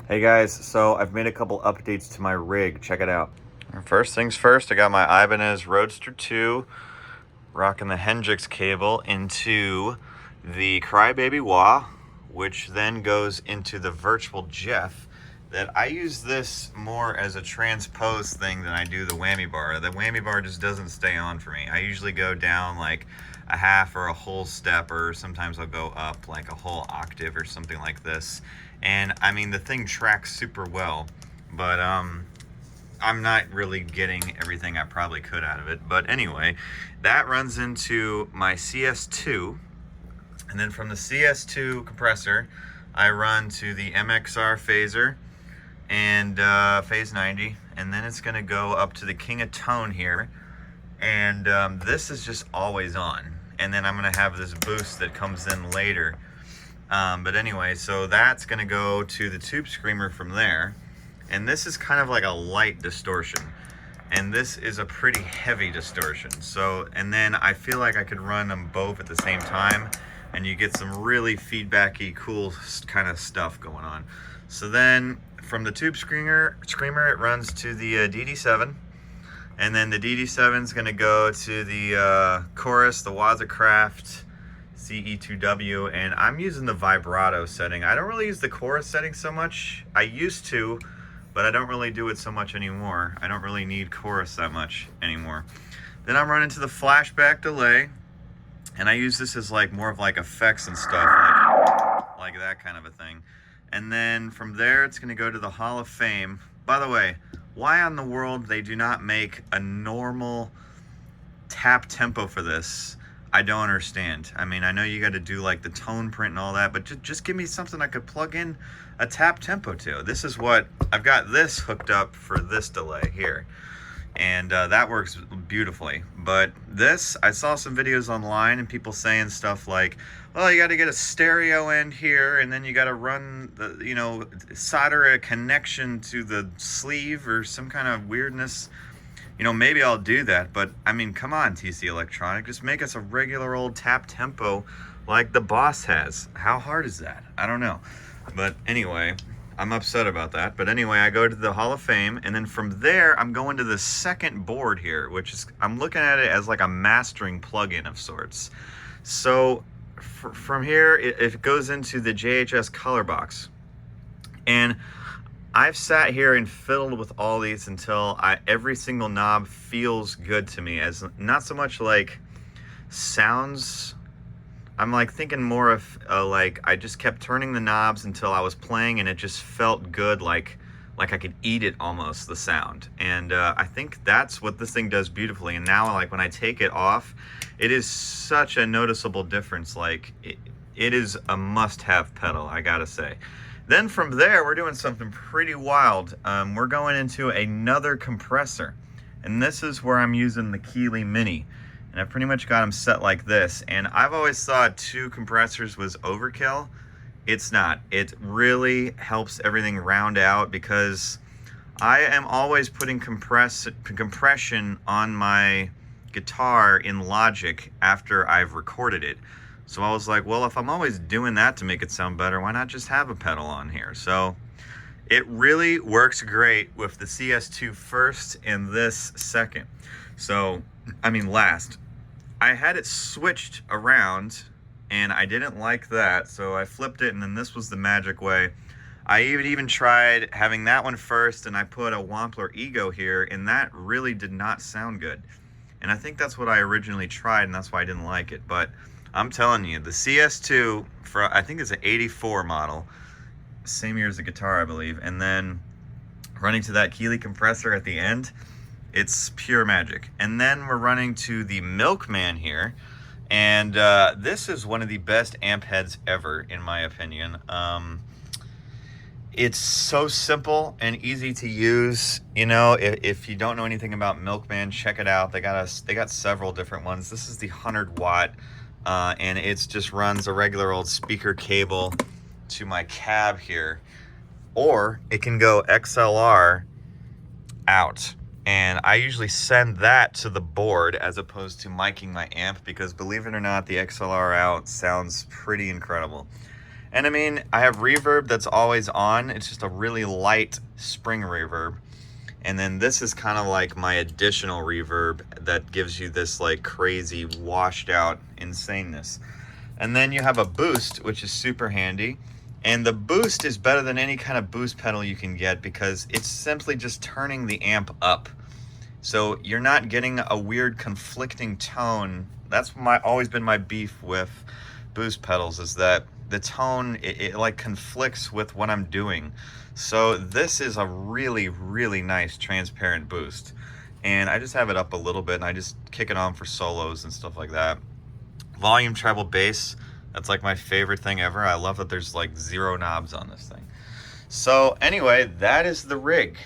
Hey guys, so I've made a couple updates to my rig. Check it out. First things first, I got my Ibanez Roadster 2 rocking the Hendrix cable into the Crybaby Wah, which then goes into the Virtual Jeff. That I use this more as a transpose thing than I do the whammy bar. The whammy bar just doesn't stay on for me. I usually go down like a half or a whole step, or sometimes I'll go up like a whole octave or something like this. And I mean, the thing tracks super well, but I'm not really getting everything I probably could out of it. But anyway, that runs into my CS2, and then from the CS2 compressor, I run to the MXR phaser and phase 90, and then it's going to go up to the King of Tone here, and this is just always on. And then I'm going to have this boost that comes in later. But anyway, so that's going to go to the Tube Screamer from there. And this is kind of like a light distortion. And this is a pretty heavy distortion. So, and then I feel like I could run them both at the same time, and you get some really feedbacky, cool kind of stuff going on. So then from the Tube Screamer, it runs to the DD7. And then the DD7 is going to go to the chorus, the Wazacraft CE2W, and I'm using the vibrato setting. I don't really use the chorus setting so much. I used to, but I don't really do it so much anymore. I don't really need chorus that much anymore. Then I'm running to the flashback delay, and I use this as like more of like effects and stuff, like that kind of a thing. And then from there, it's going to go to the Hall of Fame. By the way, why in the world they do not make a normal tap tempo for this, I don't understand. I mean, I know you got to do like the tone print and all that, but just give me something I could plug in a tap tempo to. This is what I've got this hooked up for this delay here, and that works beautifully. But this, I saw some videos online and people saying stuff like, well, you got to get a stereo end here, and then you got to run the, you know, solder a connection to the sleeve or some kind of weirdness. You know, maybe I'll do that, but I mean, come on, TC Electronic, just make us a regular old tap tempo like the Boss has. How hard is that? I don't know. But anyway, I'm upset about that. But anyway, I go to the Hall of Fame, and then from there, I'm going to the second board here, which is, I'm looking at it as like a mastering plugin of sorts. So from here, it goes into the JHS color box. And I've sat here and fiddled with all these until every single knob feels good to me, as not so much like sounds. I'm like thinking more of like I just kept turning the knobs until I was playing, and it just felt good, like I could eat it almost, the sound. And I think that's what this thing does beautifully. And now, like when I take it off, it is such a noticeable difference. Like it is a must-have pedal, I gotta say. Then from there, we're doing something pretty wild. We're going into another compressor, and this is where I'm using the Keeley Mini, and I pretty much got them set like this. And I've always thought 2 compressors was overkill. It's not. It really helps everything round out, because I am always putting compression on my guitar in Logic after I've recorded it. So I was like, well, if I'm always doing that to make it sound better, why not just have a pedal on here? So it really works great with the CS2 first and this second. So, I mean last. I had it switched around, and I didn't like that, so I flipped it, and then this was the magic way. I even tried having that one first, and I put a Wampler Ego here, and that really did not sound good. And I think that's what I originally tried, and that's why I didn't like it. But I'm telling you, the CS2, for I think it's an 84 model, same year as the guitar, I believe, and then running to that Keeley compressor at the end, it's pure magic. And then we're running to the Milkman here, and this is one of the best amp heads ever, in my opinion. It's so simple and easy to use. You know, if you don't know anything about Milkman, check it out. They got several different ones. This is the 100 watt, and it just runs a regular old speaker cable to my cab here, or it can go XLR out. And I usually send that to the board as opposed to miking my amp, because believe it or not, the XLR out sounds pretty incredible. And I mean, I have reverb that's always on. It's just a really light spring reverb. And then this is kind of like my additional reverb that gives you this like crazy washed out insaneness. And then you have a boost, which is super handy. And the boost is better than any kind of boost pedal you can get because it's simply just turning the amp up. So you're not getting a weird conflicting tone. That's always been my beef with boost pedals, is that the tone, it like conflicts with what I'm doing. So this is a really, really nice transparent boost. And I just have it up a little bit and I just kick it on for solos and stuff like that. Volume treble bass, that's like my favorite thing ever. I love that there's like 0 knobs on this thing. So anyway, that is the rig.